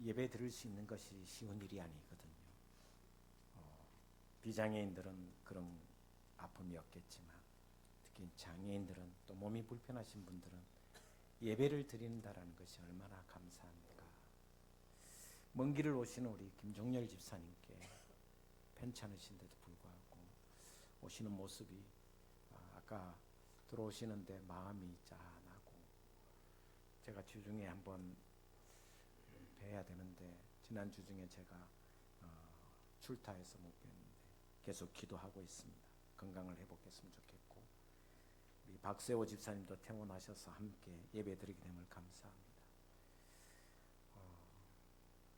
예배 드릴 수 있는 것이 쉬운 일이 아니거든요. 비장애인들은 그런 아픔이 없겠지만 특히 장애인들은 또 몸이 불편하신 분들은 예배를 드린다라는 것이 얼마나 감사합니까? 먼 길을 오시는 우리 김종열 집사님께 편찮으신데도 불구하고 오시는 모습이 아까 들어오시는데 마음이 짠하고 제가 주중에 한번 뵈야 되는데 지난 주중에 제가 출타해서 못 뵀는데 계속 기도하고 있습니다. 건강을 회복했으면 좋겠고 우리 박세호 집사님도 퇴원하셔서 함께 예배드리게 됨을 감사합니다.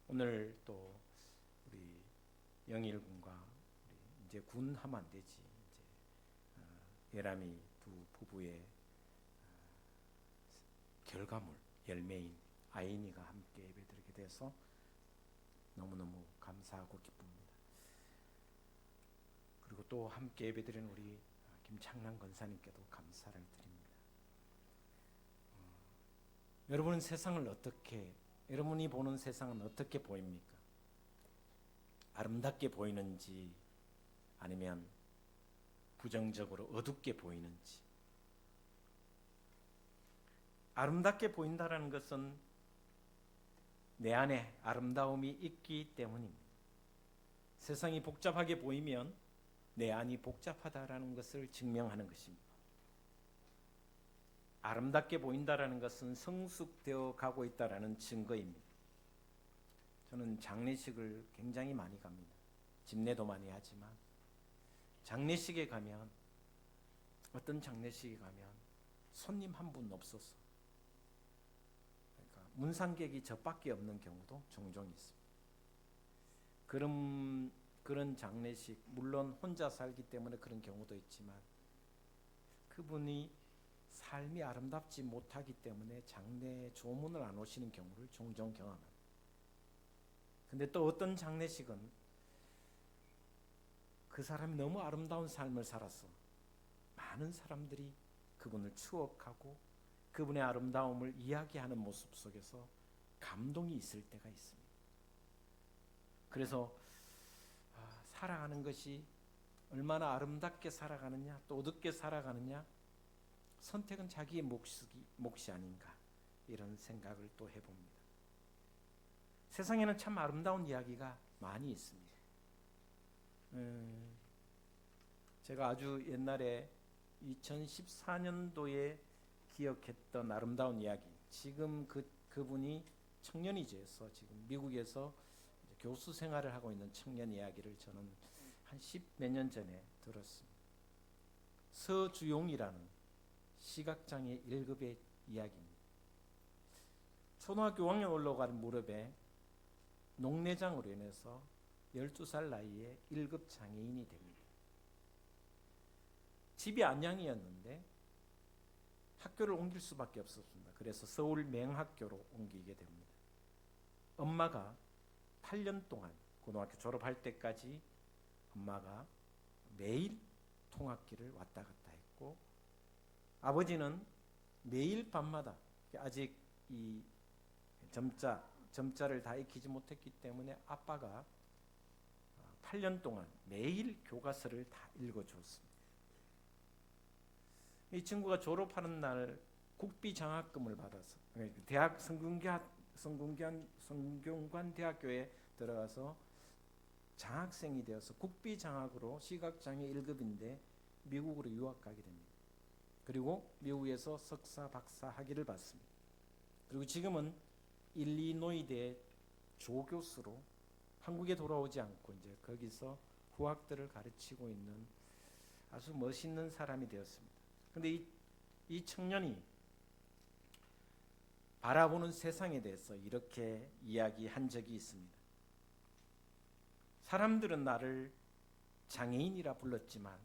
오늘 또 우리 영일군과 우리 이제 군 하면 안 되지 이제 예람이 두 부부의 결과물 열매인 아이니가 함께 예배드리게 돼서 너무너무 감사하고 기쁩니다. 그리고 또 함께 예배드리는 우리 김창란 권사님께도 감사를 드립니다. 여러분은 여러분이 보는 세상은 어떻게 보입니까? 아름답게 보이는지 아니면 부정적으로 어둡게 보이는지. 아름답게 보인다는 것은 내 안에 아름다움이 있기 때문입니다. 세상이 복잡하게 보이면 내 안이 복잡하다라는 것을 증명하는 것입니다. 아름답게 보인다라는 것은 성숙되어 가고 있다라는 증거입니다. 저는 장례식을 굉장히 많이 갑니다. 집례도 많이 하지만 장례식에 가면 어떤 장례식에 가면 손님 한 분 없어서 그러니까 문상객이 저밖에 없는 경우도 종종 있습니다. 그런 장례식 물론 혼자 살기 때문에 그런 경우도 있지만 그분이 삶이 아름답지 못하기 때문에 장례 조문을 안 오시는 경우를 종종 경험합니다. 근데 또 어떤 장례식은 그 사람이 너무 아름다운 삶을 살아서 많은 사람들이 그분을 추억하고 그분의 아름다움을 이야기하는 모습 속에서 감동이 있을 때가 있습니다. 그래서 살아가는 것이 얼마나 아름답게 살아가느냐 또 어둡게 살아가느냐 선택은 자기의 몫이 아닌가 이런 생각을 또 해봅니다. 세상에는 참 아름다운 이야기가 많이 있습니다. 제가 아주 옛날에 2014년도에 기억했던 아름다운 이야기. 지금 그분이 청년이제에서 지금 미국에서 교수 생활을 하고 있는 청년 이야기를 저는 한 10몇 년 전에 들었습니다. 서주용이라는 시각장애 1급의 이야기입니다. 초등학교 5학년 올라간 무렵에 녹내장으로 인해서 12살 나이에 1급 장애인이 됩니다. 집이 안양이었는데 학교를 옮길 수밖에 없었습니다. 그래서 서울 맹학교로 옮기게 됩니다. 엄마가 8년 동안 고등학교 졸업할 때까지 엄마가 매일 통학길을 왔다 갔다 했고 아버지는 매일 밤마다 아직 이 점자를 다 익히지 못했기 때문에 아빠가 8년 동안 매일 교과서를 다 읽어주었습니다. 이 친구가 졸업하는 날 국비 장학금을 받아서 대학 성균관 대학교에 들어가서 장학생이 되어서 국비 장학으로 시각장애 1급인데 미국으로 유학 가게 됩니다. 그리고 미국에서 석사, 박사 학위를 받습니다. 그리고 지금은 일리노이대 조교수로 한국에 돌아오지 않고 이제 거기서 후학들을 가르치고 있는 아주 멋있는 사람이 되었습니다. 그런데 이 청년이 바라보는 세상에 대해서 이렇게 이야기한 적이 있습니다. 사람들은 나를 장애인이라 불렀지만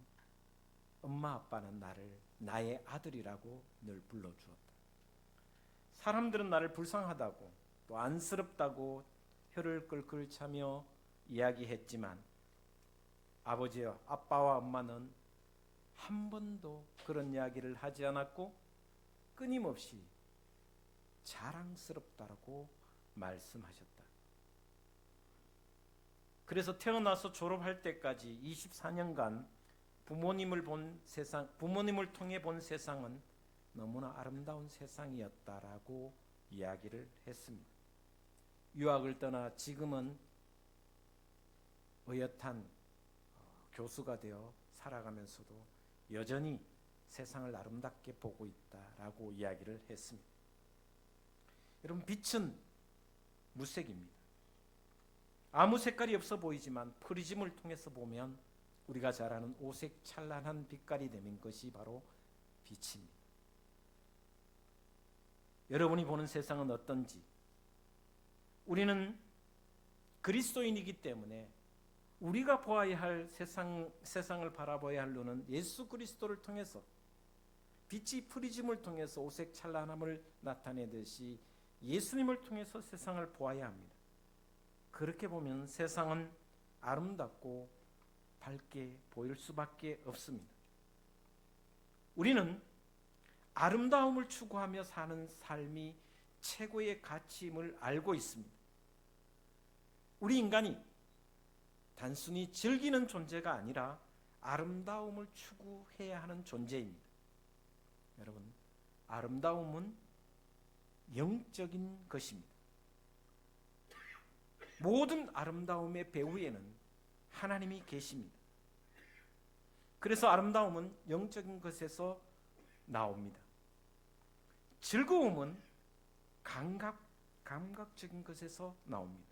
엄마 아빠는 나를 나의 아들이라고 늘 불러주었다. 사람들은 나를 불쌍하다고 또 안쓰럽다고 혀를 끌끌 차며 이야기했지만 아버지와 아빠와 엄마는 한 번도 그런 이야기를 하지 않았고 끊임없이 자랑스럽다고 말씀하셨다. 그래서 태어나서 졸업할 때까지 24년간 부모님을 통해 본 세상은 너무나 아름다운 세상이었다라고 이야기를 했습니다. 유학을 떠나 지금은 의젓한 교수가 되어 살아가면서도 여전히 세상을 아름답게 보고 있다라고 이야기를 했습니다. 여러분, 빛은 무색입니다. 아무 색깔이 없어 보이지만 프리즘을 통해서 보면 우리가 잘 아는 오색 찬란한 빛깔이 되는 것이 바로 빛입니다. 여러분이 보는 세상은 어떤지, 우리는 그리스도인이기 때문에 우리가 보아야 할 세상을 바라봐야 할 눈은 예수 그리스도를 통해서, 빛이 프리즘을 통해서 오색 찬란함을 나타내듯이 예수님을 통해서 세상을 보아야 합니다. 그렇게 보면 세상은 아름답고 밝게 보일 수밖에 없습니다. 우리는 아름다움을 추구하며 사는 삶이 최고의 가치임을 알고 있습니다. 우리 인간이 단순히 즐기는 존재가 아니라 아름다움을 추구해야 하는 존재입니다. 여러분, 아름다움은 영적인 것입니다. 모든 아름다움의 배후에는 하나님이 계십니다. 그래서 아름다움은 영적인 것에서 나옵니다. 즐거움은 감각적인 것에서 나옵니다.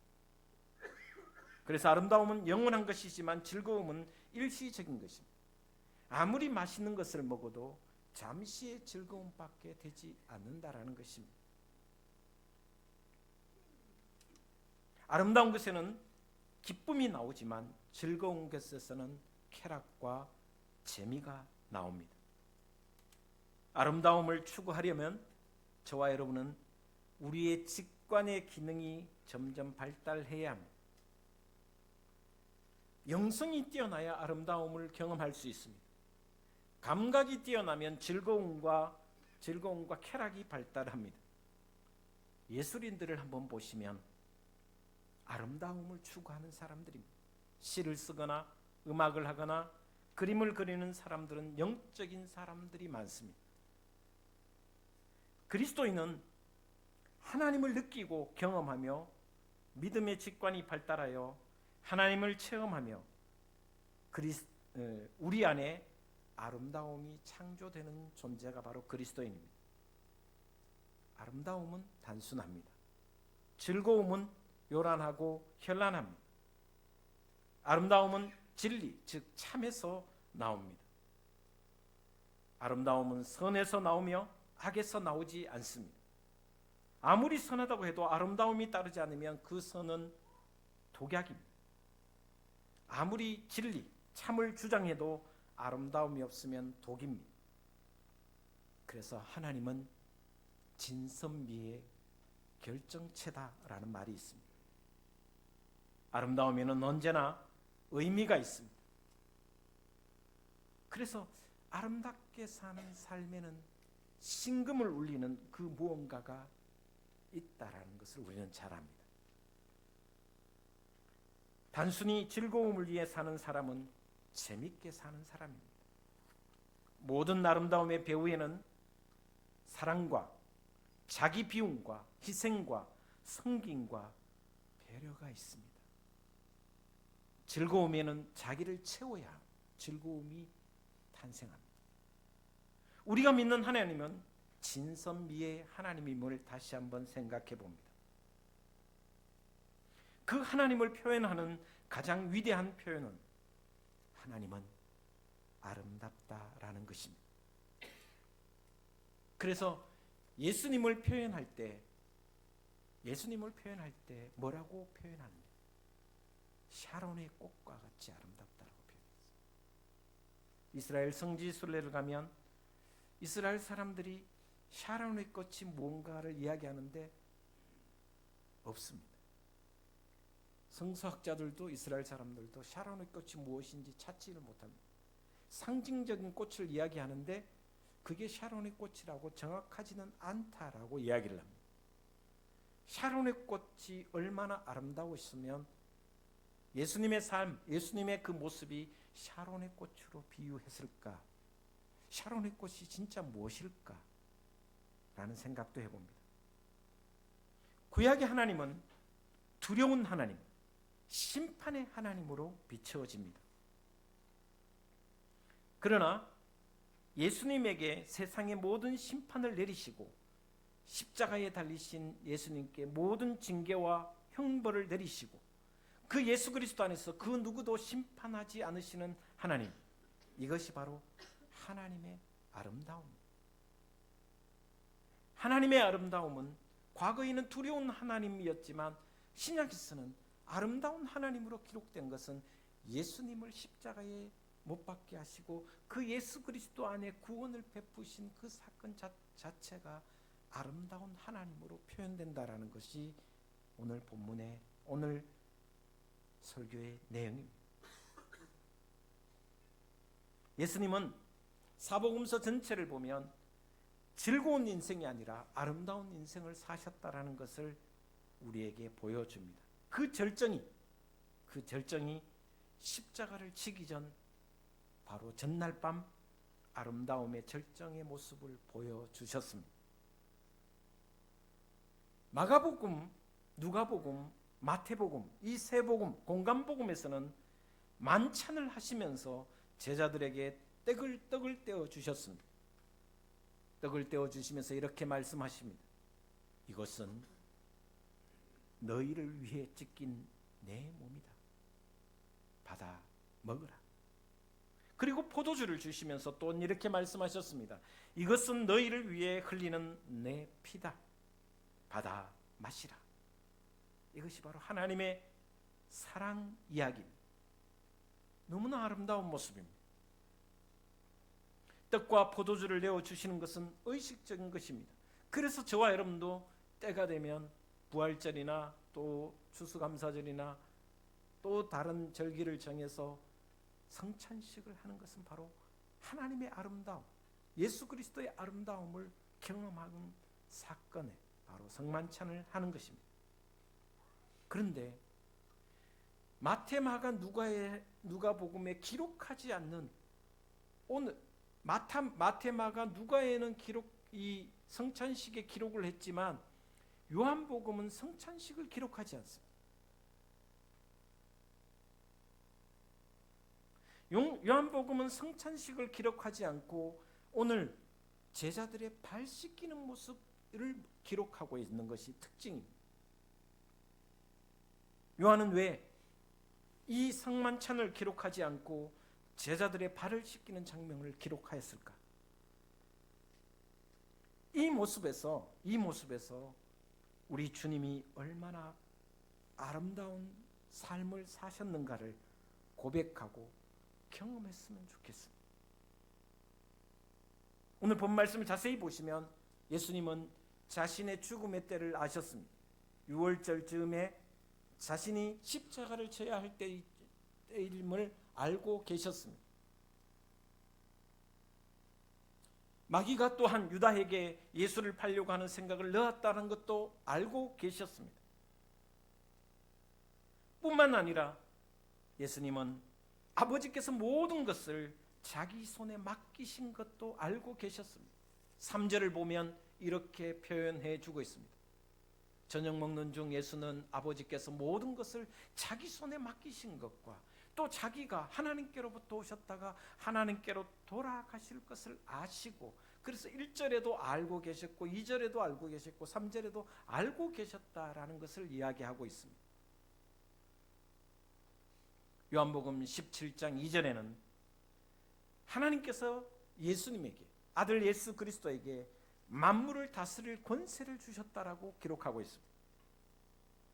그래서 아름다움은 영원한 것이지만 즐거움은 일시적인 것입니다. 아무리 맛있는 것을 먹어도 잠시의 즐거움밖에 되지 않는다라는 것입니다. 아름다운 것에는 기쁨이 나오지만 즐거운 것에서는 쾌락과 재미가 나옵니다. 아름다움을 추구하려면 저와 여러분은 우리의 직관의 기능이 점점 발달해야 합니다. 영성이 뛰어나야 아름다움을 경험할 수 있습니다. 감각이 뛰어나면 즐거움과 쾌락이 발달합니다. 예술인들을 한번 보시면 아름다움을 추구하는 사람들입니다. 시를 쓰거나 음악을 하거나 그림을 그리는 사람들은 영적인 사람들이 많습니다. 그리스도인은 하나님을 느끼고 경험하며 믿음의 직관이 발달하여 하나님을 체험하며 우리 안에 아름다움이 창조되는 존재가 바로 그리스도인입니다. 아름다움은 단순합니다. 즐거움은 요란하고 현란합니다. 아름다움은 진리, 즉 참에서 나옵니다. 아름다움은 선에서 나오며 악에서 나오지 않습니다. 아무리 선하다고 해도 아름다움이 따르지 않으면 그 선은 독약입니다. 아무리 진리, 참을 주장해도 아름다움이 없으면 독입니다. 그래서 하나님은 진선미의 결정체다라는 말이 있습니다. 아름다움에는 언제나 의미가 있습니다. 그래서 아름답게 사는 삶에는 신금을 울리는 그 무언가가 있다라는 것을 우리는 잘 압니다. 단순히 즐거움을 위해 사는 사람은 재밌게 사는 사람입니다. 모든 아름다움의 배후에는 사랑과 자기 비움과 희생과 섬김과 배려가 있습니다. 즐거움에는 자기를 채워야 즐거움이 탄생합니다. 우리가 믿는 하나님은 진선미의 하나님임을 다시 한번 생각해 봅니다. 그 하나님을 표현하는 가장 위대한 표현은 하나님은 아름답다라는 것입니다. 그래서 예수님을 표현할 때 뭐라고 표현합니까? 샤론의 꽃과 같이 아름답다라고 표현했어요. 이스라엘 성지 순례를 가면 이스라엘 사람들이 샤론의 꽃이 무언가를 이야기하는데 없습니다. 성서학자들도 이스라엘 사람들도 샤론의 꽃이 무엇인지 찾지를 못합니다. 상징적인 꽃을 이야기하는데 그게 샤론의 꽃이라고 정확하지는 않다라고 이야기를 합니다. 샤론의 꽃이 얼마나 아름다웠으면 예수님의 삶, 예수님의 그 모습이 샤론의 꽃으로 비유했을까? 샤론의 꽃이 진짜 무엇일까? 라는 생각도 해봅니다. 구약의 하나님은 두려운 하나님, 심판의 하나님으로 비춰집니다. 그러나 예수님에게 세상의 모든 심판을 내리시고 십자가에 달리신 예수님께 모든 징계와 형벌을 내리시고 그 예수 그리스도 안에서 그 누구도 심판하지 않으시는 하나님, 이것이 바로 하나님의 아름다움입니다. 하나님의 아름다움은 과거에는 두려운 하나님이었지만 신약에서는 아름다운 하나님으로 기록된 것은 예수님을 십자가에 못 박게 하시고 그 예수 그리스도 안에 구원을 베푸신 그 사건 자체가 아름다운 하나님으로 표현된다라는 것이 오늘 본문의 오늘 설교의 내용입니다. 예수님은 사복음서 전체를 보면 즐거운 인생이 아니라 아름다운 인생을 사셨다라는 것을 우리에게 보여줍니다. 그 절정이 십자가를 치기 전 바로 전날 밤 아름다움의 절정의 모습을 보여주셨습니다. 마가복음, 누가복음, 마태복음, 이 세 복음, 공간복음에서는 만찬을 하시면서 제자들에게 떡을 떼어 주셨습니다. 떡을 떼어 주시면서 이렇게 말씀하십니다. 이것은 너희를 위해 찢긴 내 몸이다. 받아 먹으라. 그리고 포도주를 주시면서 또 이렇게 말씀하셨습니다. 이것은 너희를 위해 흘리는 내 피다. 받아 마시라. 이것이 바로 하나님의 사랑 이야기입니다. 너무나 아름다운 모습입니다. 떡과 포도주를 내어주시는 것은 의식적인 것입니다. 그래서 저와 여러분도 때가 되면 부활절이나 또 추수감사절이나 또 다른 절기를 정해서 성찬식을 하는 것은 바로 하나님의 아름다움, 예수 그리스도의 아름다움을 경험하는 사건에 바로 성만찬을 하는 것입니다. 그런데 마태, 마가, 누가복음에 기록하지 않는 오늘 마태, 마가, 누가에는 이 성찬식의 기록을 했지만 요한복음은 성찬식을 기록하지 않습니다. 요한복음은 성찬식을 기록하지 않고 오늘 제자들의 발 씻기는 모습을 기록하고 있는 것이 특징입니다. 요한은 왜 이 성만찬을 기록하지 않고 제자들의 발을 씻기는 장면을 기록하였을까? 이 모습에서 우리 주님이 얼마나 아름다운 삶을 사셨는가를 고백하고 경험했으면 좋겠습니다. 오늘 본 말씀을 자세히 보시면 예수님은 자신의 죽음의 때를 아셨습니다. 6월절 즈음에 자신이 십자가를 져야 할 때임을 알고 계셨습니다. 마귀가 또한 유다에게 예수를 팔려고 하는 생각을 넣었다는 것도 알고 계셨습니다. 뿐만 아니라 예수님은 아버지께서 모든 것을 자기 손에 맡기신 것도 알고 계셨습니다. 3절을 보면 이렇게 표현해 주고 있습니다. 저녁 먹는 중 예수는 아버지께서 모든 것을 자기 손에 맡기신 것과 또 자기가 하나님께로부터 오셨다가 하나님께로 돌아가실 것을 아시고 그래서 1절에도 알고 계셨고 2절에도 알고 계셨고 3절에도 알고 계셨다라는 것을 이야기하고 있습니다. 요한복음 17장 2절에는 하나님께서 예수님에게 아들 예수 그리스도에게 만물을 다스릴 권세를 주셨다라고 기록하고 있습니다.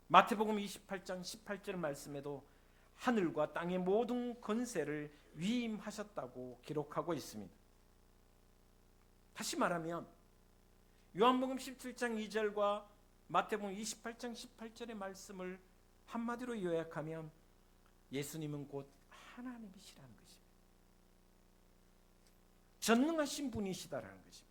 마태복음 28장 18절 말씀에도 하늘과 땅의 모든 권세를 위임하셨다고 기록하고 있습니다. 다시 말하면 요한복음 17장 2절과 마태복음 28장 18절의 말씀을 한마디로 요약하면 예수님은 곧 하나님이시라는 것입니다. 전능하신 분이시다라는 것입니다.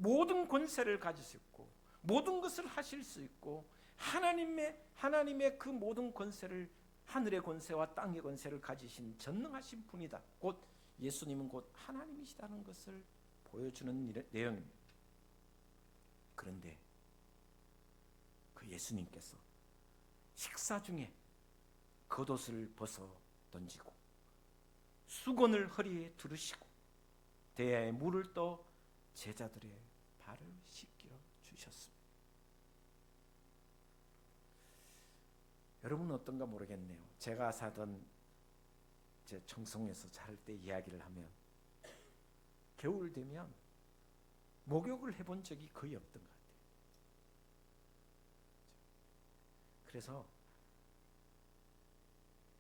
모든 권세를 가지셨고 모든 것을 하실 수 있고 하나님의 그 모든 권세를, 하늘의 권세와 땅의 권세를 가지신 전능하신 분이다. 곧 예수님은 곧 하나님이시다는 것을 보여주는 내용입니다. 그런데 그 예수님께서 식사 중에 겉옷을 벗어 던지고 수건을 허리에 두르시고 대야에 물을 떠 제자들의 발을 씻겨 주셨습니다. 여러분은 어떤가 모르겠네요. 제가 사던 제 청송에서 살 때 이야기를 하면 겨울 되면 목욕을 해본 적이 거의 없던 것 같아요. 그래서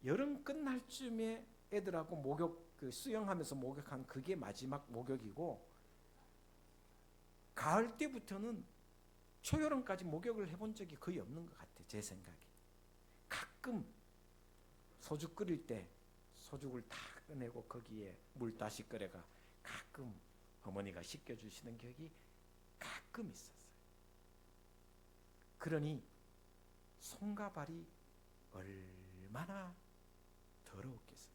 여름 끝날 쯤에 애들하고 목욕, 수영하면서 목욕한 그게 마지막 목욕이고, 가을 때부터는 초여름까지 목욕을 해본 적이 거의 없는 것 같아요. 제 생각에. 가끔 소주 끓일 때 소죽을 다 꺼내고 거기에 물 다시 끓여가 가끔 어머니가 씻겨주시는 기억이 가끔 있었어요. 그러니 손과 발이 얼마나 더러웠겠어요.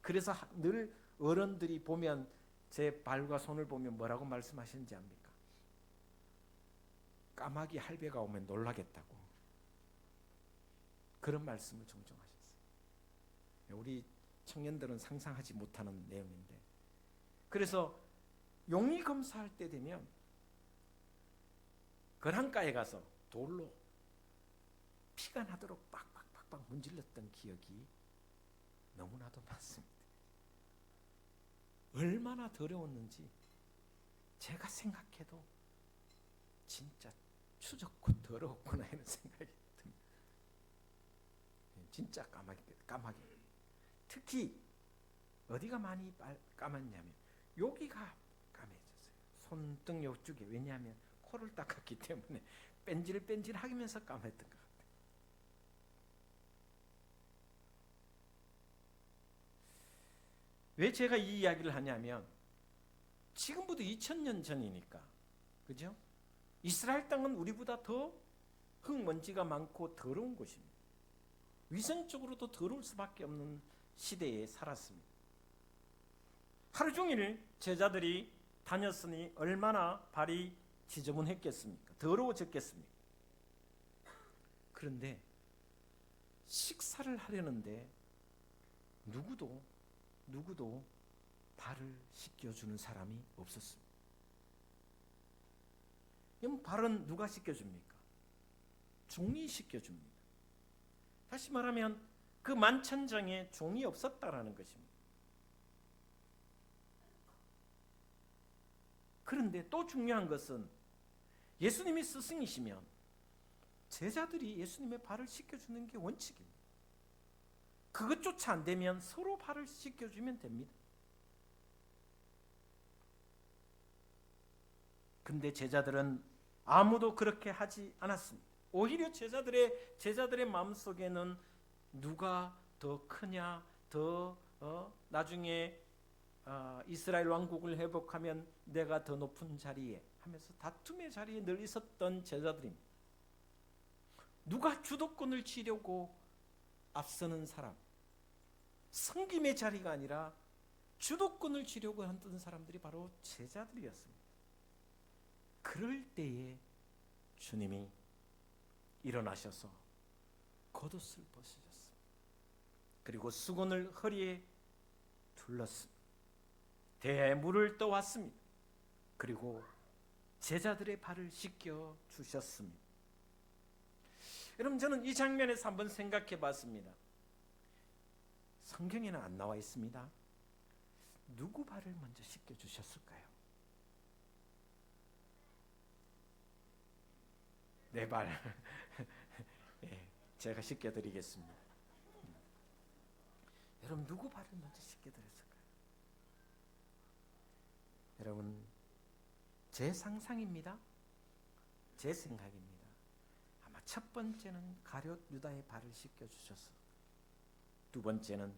그래서 늘 어른들이 보면 제 발과 손을 보면 뭐라고 말씀하시는지 압니까? 까마귀 할배가 오면 놀라겠다고 그런 말씀을 종종 하셨어요. 우리 청년들은 상상하지 못하는 내용인데, 그래서 용의 검사할 때 되면 거랑가에 가서 돌로 피가 나도록 빡빡빡빡 문질렀던 기억이 너무나도 많습니다. 얼마나 더러웠는지 제가 생각해도 진짜 추적고 더러웠구나 하는 생각이 듭니다. 진짜 까마귀. 특히 어디가 많이 까맣냐면 여기가 까매졌어요. 손등 요쪽에. 왜냐하면 코를 닦았기 때문에 뺀질뺀질하면서 까맸던 것 같아요. 왜 제가 이 이야기를 하냐면 지금부터 2000년 전이니까, 그죠? 이스라엘 땅은 우리보다 더 흙먼지가 많고 더러운 곳입니다. 위생적으로도 더러울 수밖에 없는 시대에 살았습니다. 하루 종일 제자들이 다녔으니 얼마나 발이 지저분했겠습니까? 더러워졌겠습니까? 그런데 식사를 하려는데 누구도 발을 씻겨주는 사람이 없었습니다. 그럼 발은 누가 씻겨줍니까? 종이 씻겨줍니다. 다시 말하면 그 만찬장에 종이 없었다라는 것입니다. 그런데 또 중요한 것은 예수님이 스승이시면 제자들이 예수님의 발을 씻겨주는 게 원칙입니다. 그것조차 안 되면 서로 발을 씻겨주면 됩니다. 근데 제자들은 아무도 그렇게 하지 않았습니다. 오히려 제자들의 마음속에는 누가 더 크냐, 더 나중에 이스라엘 왕국을 회복하면 내가 더 높은 자리에 하면서 다툼의 자리에 늘 있었던 제자들입니다. 누가 주도권을 쥐려고 앞서는 사람, 섬김의 자리가 아니라 주도권을 쥐려고 하던 사람들이 바로 제자들이었습니다. 그럴 때에 주님이 일어나셔서 겉옷을 벗으셨습니다. 그리고 수건을 허리에 둘렀습니다. 대야에 물을 떠왔습니다. 그리고 제자들의 발을 씻겨 주셨습니다. 여러분, 저는 이 장면에서 한번 생각해 봤습니다. 성경에는 안 나와 있습니다. 누구 발을 먼저 씻겨 주셨을까요? 내 발. 예, 제가 씻겨 드리겠습니다. 여러분, 누구 발을 먼저 씻겨 드렸을까요? 여러분, 제 상상입니다. 제 생각입니다. 아마 첫 번째는 가룟 유다의 발을 씻겨 주셔서 두 번째는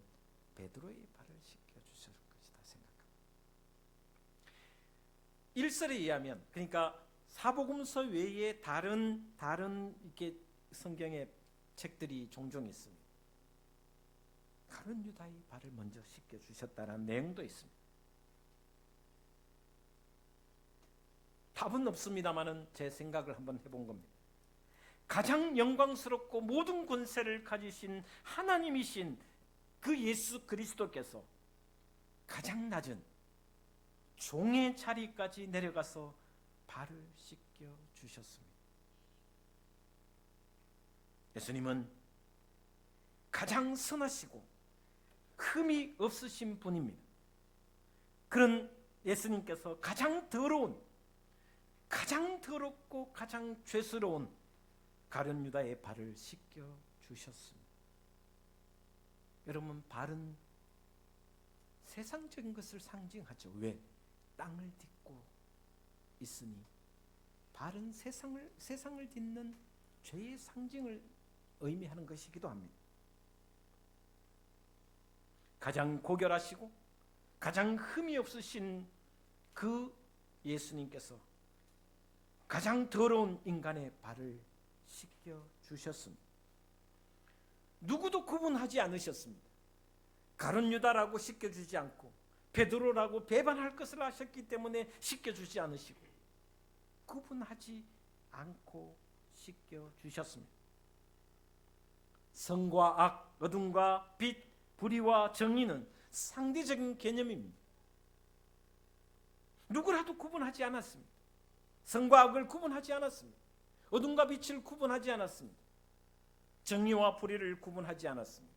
베드로의 발을 씻겨 주실 것이다 생각합니다. 일설에 의하면, 그러니까 사복음서 외에 다른 이렇게 성경에 책들이 종종 있습니다. 가룟 유다의 발을 먼저 씻겨 주셨다는 내용도 있습니다. 답은 없습니다만은 제 생각을 한번 해본 겁니다. 가장 영광스럽고 모든 권세를 가지신 하나님이신 그 예수 그리스도께서 가장 낮은 종의 자리까지 내려가서 발을 씻겨 주셨습니다. 예수님은 가장 선하시고 흠이 없으신 분입니다. 그런 예수님께서 가장 더럽고 가장 죄스러운 가룟 유다의 발을 씻겨 주셨습니다. 여러분, 발은 세상적인 것을 상징하죠. 왜? 땅을 딛고 있으니 발은 세상을 딛는 죄의 상징을 의미하는 것이기도 합니다. 가장 고결하시고 가장 흠이 없으신 그 예수님께서 가장 더러운 인간의 발을 씻겨 주셨습니다. 누구도 구분하지 않으셨습니다. 가룟 유다라고 씻겨주지 않고 베드로라고 배반할 것을 아셨기 때문에 씻겨주지 않으시고 구분하지 않고 씻겨주셨습니다. 선과 악, 어둠과 빛, 불의와 정의는 상대적인 개념입니다. 누구라도 구분하지 않았습니다. 선과 악을 구분하지 않았습니다. 어둠과 빛을 구분하지 않았습니다. 정의와 불의를 구분하지 않았습니다.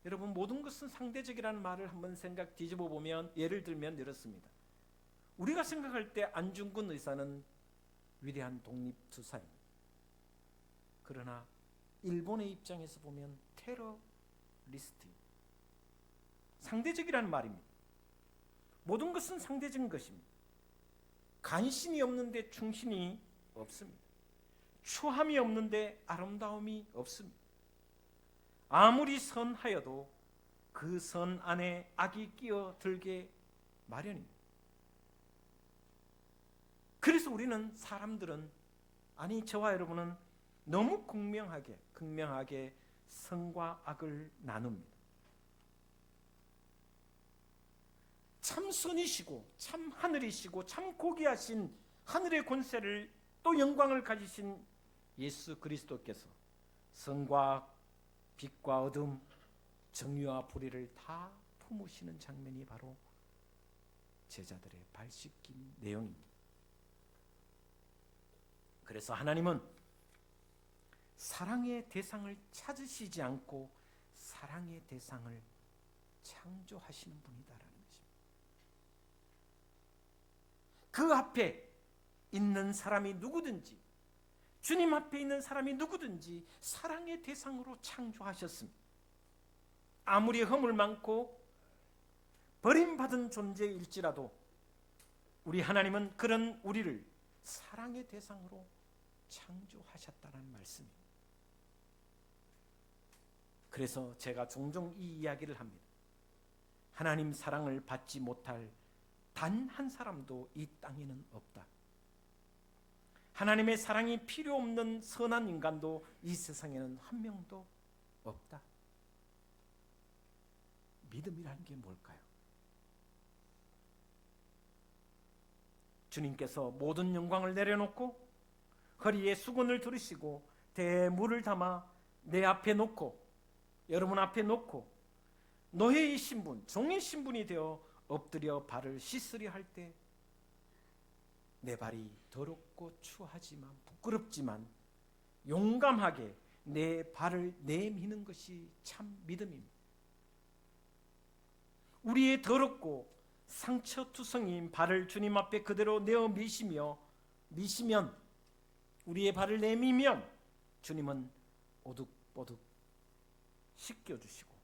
여러분, 모든 것은 상대적이라는 말을 한번 생각 뒤집어 보면 예를 들면 이렇습니다. 우리가 생각할 때 안중근 의사는 위대한 독립투사입니다. 그러나 일본의 입장에서 보면 테러리스트입니다. 상대적이라는 말입니다. 모든 것은 상대적인 것입니다. 간신이 없는데 충신이 없습니다. 추함이 없는데 아름다움이 없습니다. 아무리 선하여도 그 선 안에 악이 끼어들게 마련입니다. 그래서 우리는 사람들은, 아니 저와 여러분은 너무 극명하게 선과 악을 나눕니다. 참 선이시고 참 하늘이시고 참 고귀하신 하늘의 권세를 또 영광을 가지신 예수 그리스도께서 선과 악, 빛과 어둠, 정의와 불의를 다 품으시는 장면이 바로 제자들의 발 씻긴 내용입니다. 그래서 하나님은 사랑의 대상을 찾으시지 않고 사랑의 대상을 창조하시는 분이다라는 것입니다. 그 앞에 있는 사람이 누구든지, 주님 앞에 있는 사람이 누구든지 사랑의 대상으로 창조하셨습니다. 아무리 허물 많고 버림받은 존재일지라도 우리 하나님은 그런 우리를 사랑의 대상으로 창조하셨다는 말씀입니다. 그래서 제가 종종 이 이야기를 합니다. 하나님 사랑을 받지 못할 단 한 사람도 이 땅에는 없다. 하나님의 사랑이 필요 없는 선한 인간도 이 세상에는 한 명도 없다. 믿음이라는 게 뭘까요? 주님께서 모든 영광을 내려놓고 허리에 수건을 두르시고 대물을 담아 내 앞에 놓고, 여러분 앞에 놓고 노예의 신분, 종의 신분이 되어 엎드려 발을 씻으려 할 때 내 발이 더럽고 추하지만 부끄럽지만 용감하게 내 발을 내미는 것이 참 믿음입니다. 우리의 더럽고 상처투성이인 발을 주님 앞에 그대로 내어 미시면 우리의 발을 내미면 주님은 오둑보둑 씻겨주시고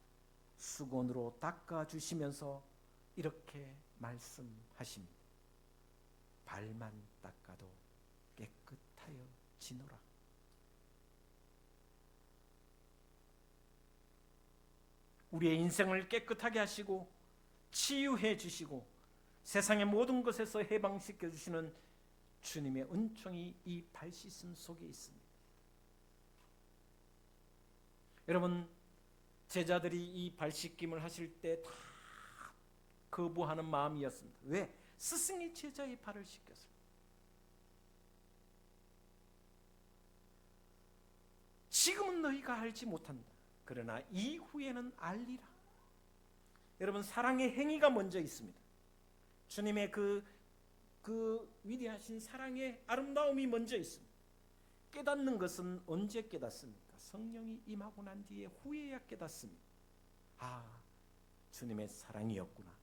수건으로 닦아주시면서 이렇게 말씀하십니다. 발만 닦아도 깨끗하여 지노라. 우리의 인생을 깨끗하게 하시고 치유해 주시고 세상의 모든 것에서 해방시켜 주시는 주님의 은총이 이 발 씻음 속에 있습니다. 여러분, 제자들이 이 발 씻김을 하실 때 다 거부하는 마음이었습니다. 왜? 스승이 제자의 발을 씻겼어요. 지금은 너희가 알지 못한다. 그러나 이후에는 알리라. 여러분, 사랑의 행위가 먼저 있습니다. 주님의 그 위대하신 사랑의 아름다움이 먼저 있습니다. 깨닫는 것은 언제 깨닫습니까? 성령이 임하고 난 뒤에 후에야 깨닫습니다. 아, 주님의 사랑이었구나.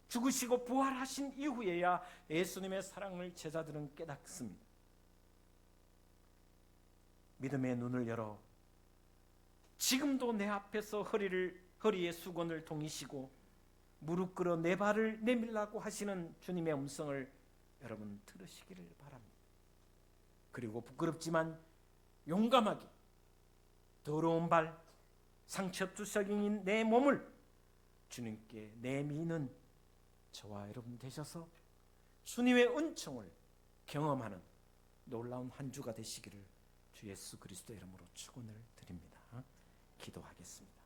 죽으시고 부활하신 이후에야 예수님의 사랑을 제자들은 깨닫습니다. 믿음의 눈을 열어 지금도 내 앞에서 허리에 수건을 동이시고 무릎 꿇어 내 발을 내밀라고 하시는 주님의 음성을 여러분 들으시기를 바랍니다. 그리고 부끄럽지만 용감하게 더러운 발, 상처투성인 내 몸을 주님께 내미는 저와 여러분 되셔서 주님의 은총을 경험하는 놀라운 한 주가 되시기를 주 예수 그리스도 이름으로 축원을 드립니다. 기도하겠습니다.